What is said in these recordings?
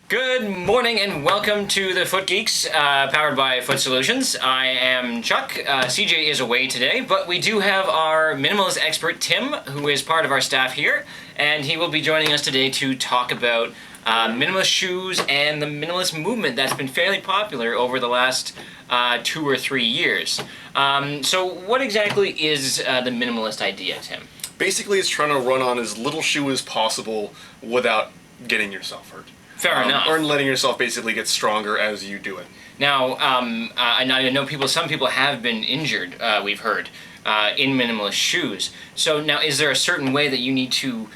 Good morning and welcome to the Foot Geeks, powered by Foot Solutions. I am Chuck. CJ is away today, but we do have our minimalist expert Tim, who is part of our staff here, and he will be joining us today to talk about minimalist shoes and the minimalist movement that's been fairly popular over the last 2 or 3 years. So what exactly is the minimalist idea, Tim? Basically, it's trying to run on as little shoe as possible without getting yourself hurt. Fair enough. Or letting yourself basically get stronger as you do it. Now, I know some people have been injured, we've heard, in minimalist shoes. So now, is there a certain way that you need to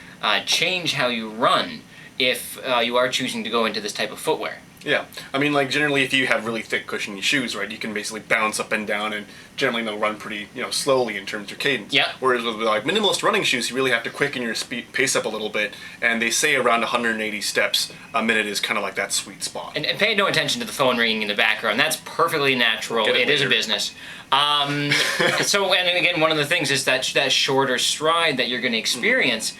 change how you run if you are choosing to go into this type of footwear? Yeah, I mean, like generally, if you have really thick cushiony shoes, right, you can basically bounce up and down, and generally they'll run pretty, slowly in terms of cadence. Yeah. Whereas with like minimalist running shoes, you really have to quicken your pace up a little bit, and they say around 180 steps a minute is kind of like that sweet spot. And pay no attention to the phone ringing in the background. That's perfectly natural. It is a business. So, and again, one of the things is that shorter stride that you're going to experience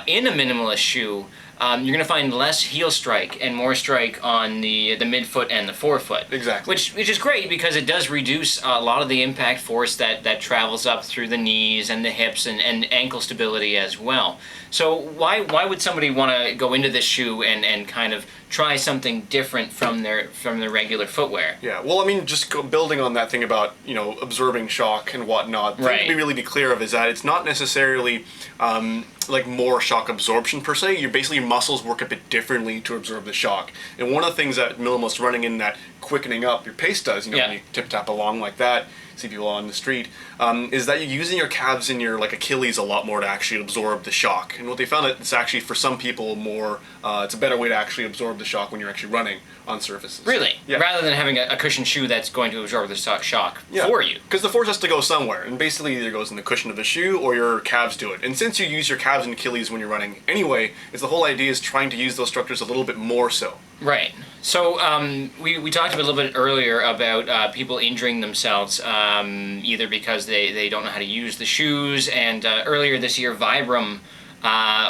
in a minimalist shoe. You're going to find less heel strike and more strike on the midfoot and the forefoot. Exactly. Which is great because it does reduce a lot of the impact force that travels up through the knees and the hips and ankle stability as well. So why would somebody want to go into this shoe and kind of try something different from their regular footwear? Yeah, well, I mean, just building on that thing about, absorbing shock and whatnot, the thing to really be clear of is that it's not necessarily like more shock absorption per se. Basically your muscles work a bit differently to absorb the shock. And one of the things that minimalist running in that quickening up your pace does, when you tip-tap along like that, see people on the street, is that you're using your calves and your Achilles a lot more to actually absorb the shock. And what they found that it's actually for some people more, it's a better way to actually absorb the shock when you're actually running on surfaces. Really? Yeah. Rather than having a cushioned shoe that's going to absorb the shock for you. Because the force has to go somewhere, and basically either goes in the cushion of the shoe or your calves do it. And since you use your calves and Achilles when you're running anyway, it's the whole idea is trying to use those structures a little bit more so. Right. So we talked a little bit earlier about people injuring themselves either because they don't know how to use the shoes, and earlier this year Vibram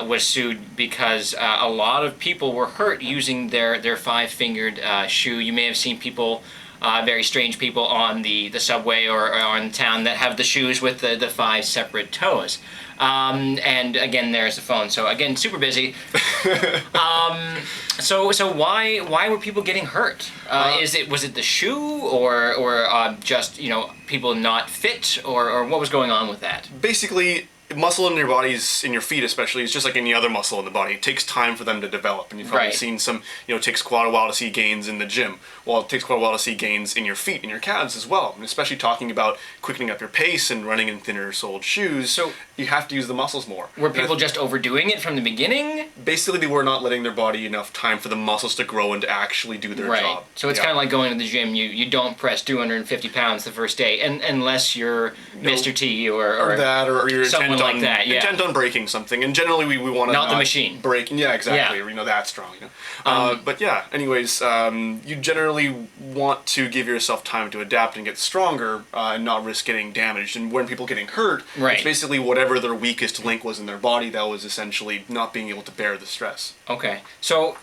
was sued because a lot of people were hurt using their five-fingered shoe. You may have seen people, very strange people on the subway or on town that have the shoes with the 5 separate toes. And again, there's the phone. So again, super busy. So why were people getting hurt? Was it the shoe or just people not fit or what was going on with that? Basically, muscle in your bodies, in your feet especially, is just like any other muscle in the body. It takes time for them to develop, and you've probably seen some, it takes quite a while to see gains in the gym. Well, it takes quite a while to see gains in your feet and your calves as well, and especially talking about quickening up your pace and running in thinner-soled shoes, so you have to use the muscles more. Were people just overdoing it from the beginning? Basically, they were not letting their body enough time for the muscles to grow and to actually do their job. So it's kind of like going to the gym. You don't press 250 pounds the first day, unless you're Mr. T or that, or you're someone like that. Yeah. Intent on breaking something, and generally we want to not the machine breaking. Yeah, exactly. Or, that strong. But yeah. Anyways, you generally want to give yourself time to adapt and get stronger, and not risk getting damaged. And when people getting hurt, it's basically whatever their weakest link was in their body that was essentially not being able to bear the stress. Okay. So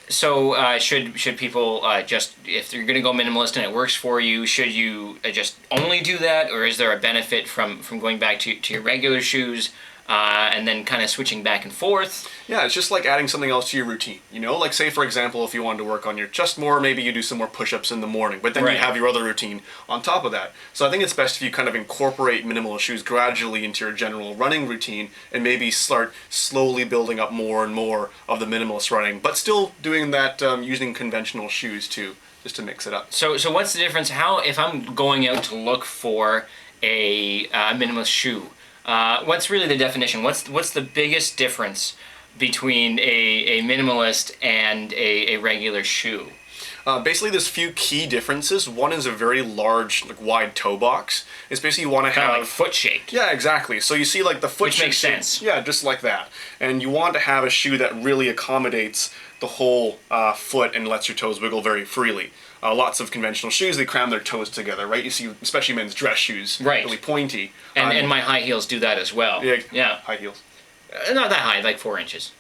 should people just, if you're going to go minimalist and it works for you, should you just only do that, or is there a benefit from going back to your regular shoes? And then kind of switching back and forth. Yeah, it's just like adding something else to your routine. Like say for example, if you wanted to work on your chest more, maybe you do some more push-ups in the morning, but then you have your other routine on top of that. So I think it's best if you kind of incorporate minimalist shoes gradually into your general running routine, and maybe start slowly building up more and more of the minimalist running, but still doing that using conventional shoes too, just to mix it up. So what's the difference? If I'm going out to look for a minimalist shoe, what's really the definition? What's the biggest difference between a minimalist and a regular shoe? Basically, there's a few key differences. One is a very large, wide toe box. It's basically you want to have like foot shaped. Yeah, exactly. So you see, the foot, which makes sense. Yeah, just like that. And you want to have a shoe that really accommodates the whole foot and lets your toes wiggle very freely. Lots of conventional shoes, they cram their toes together, right? You see, especially men's dress shoes, really pointy. And my high heels do that as well. Yeah. High heels. Not that high, like 4 inches.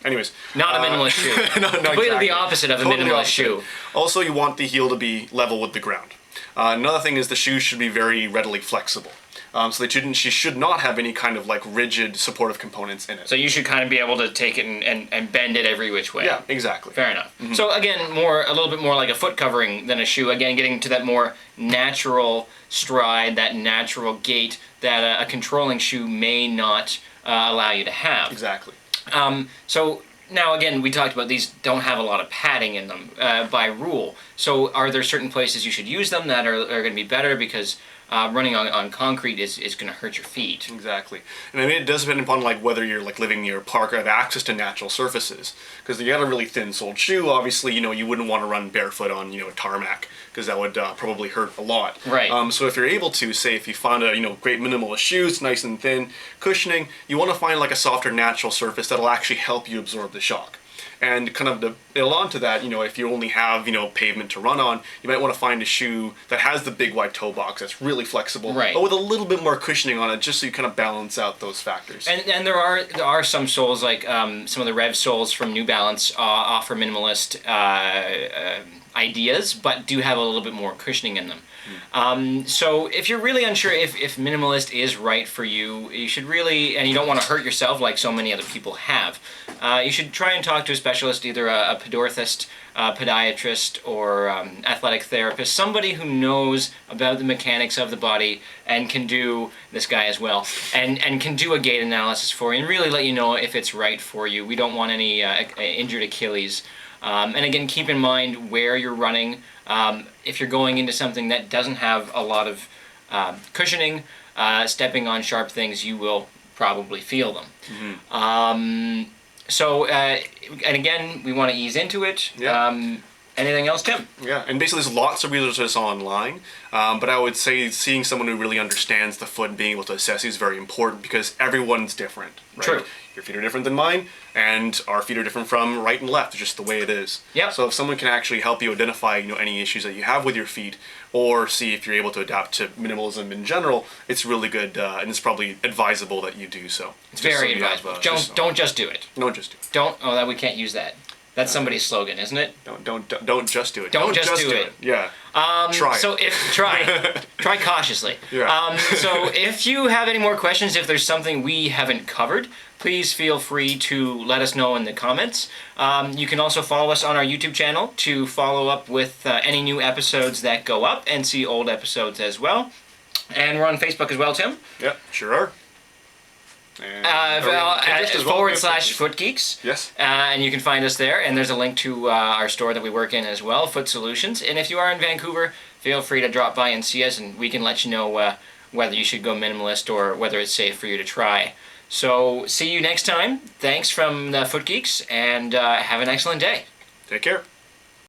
Anyways. Not a minimalist shoe. No, Completely exactly. the opposite of a Totally minimalist opposite. shoe. Also, you want the heel to be level with the ground. Another thing is the shoe should be very readily flexible. So she should not have any kind of like rigid supportive components in it. So you should kind of be able to take it and bend it every which way. Yeah, exactly. Fair enough. So again, a little bit more like a foot covering than a shoe. Again, getting to that more natural stride, that natural gait that a controlling shoe may not allow you to have. Exactly. So now again, we talked about these don't have a lot of padding in them by rule. So are there certain places you should use them that are going to be better because running on concrete is going to hurt your feet? Exactly. And I mean, it does depend upon like whether you're like living near a park or have access to natural surfaces. Because you got a really thin-soled shoe, obviously, you wouldn't want to run barefoot on, tarmac, because that would probably hurt a lot. Right. So if you're able to, say, if you find a, great minimalist shoe, it's nice and thin, cushioning, you want to find like a softer natural surface that'll actually help you absorb the shock. And kind of to build onto that, if you only have, pavement to run on, you might want to find a shoe that has the big wide toe box that's really flexible, right, but with a little bit more cushioning on it, just so you kind of balance out those factors. And there are some soles, like some of the Rev soles from New Balance offer minimalist ideas, but do have a little bit more cushioning in them. So if you're really unsure if minimalist is right for you, you should really, and you don't want to hurt yourself like so many other people have, you should try and talk to a specialist, either a podorthist, podiatrist, or athletic therapist, somebody who knows about the mechanics of the body and can do, this guy as well, and can do a gait analysis for you and really let you know if it's right for you. We don't want any injured Achilles. And again, keep in mind where you're running. If you're going into something that doesn't have a lot of cushioning, stepping on sharp things, you will probably feel them. So, and again, we want to ease into it. Yeah. Anything else, Tim? Yeah, and basically there's lots of resources online, but I would say seeing someone who really understands the foot and being able to assess you is very important because everyone's different. Right? True. Your feet are different than mine, and our feet are different from right and left. It's just the way it is. Yeah. So if someone can actually help you identify, any issues that you have with your feet, or see if you're able to adapt to minimalism in general, it's really good, and it's probably advisable that you do so. It's very advisable. Don't just do it. Don't just do it. Don't. Oh, that we can't use that. That's somebody's slogan, isn't it? Don't just do it. Don't just do it. Yeah. Try. So try cautiously. Yeah. So if you have any more questions, if there's something we haven't covered, please feel free to let us know in the comments. You can also follow us on our YouTube channel to follow up with any new episodes that go up and see old episodes as well. And we're on Facebook as well, Tim. Yep, sure are. /FootGeeks. Yes. And you can find us there, and there's a link to our store that we work in as well, Foot Solutions. And if you are in Vancouver, feel free to drop by and see us, and we can let you know whether you should go minimalist or whether it's safe for you to try. So see you next time. Thanks from the Foot Geeks, and have an excellent day. Take care.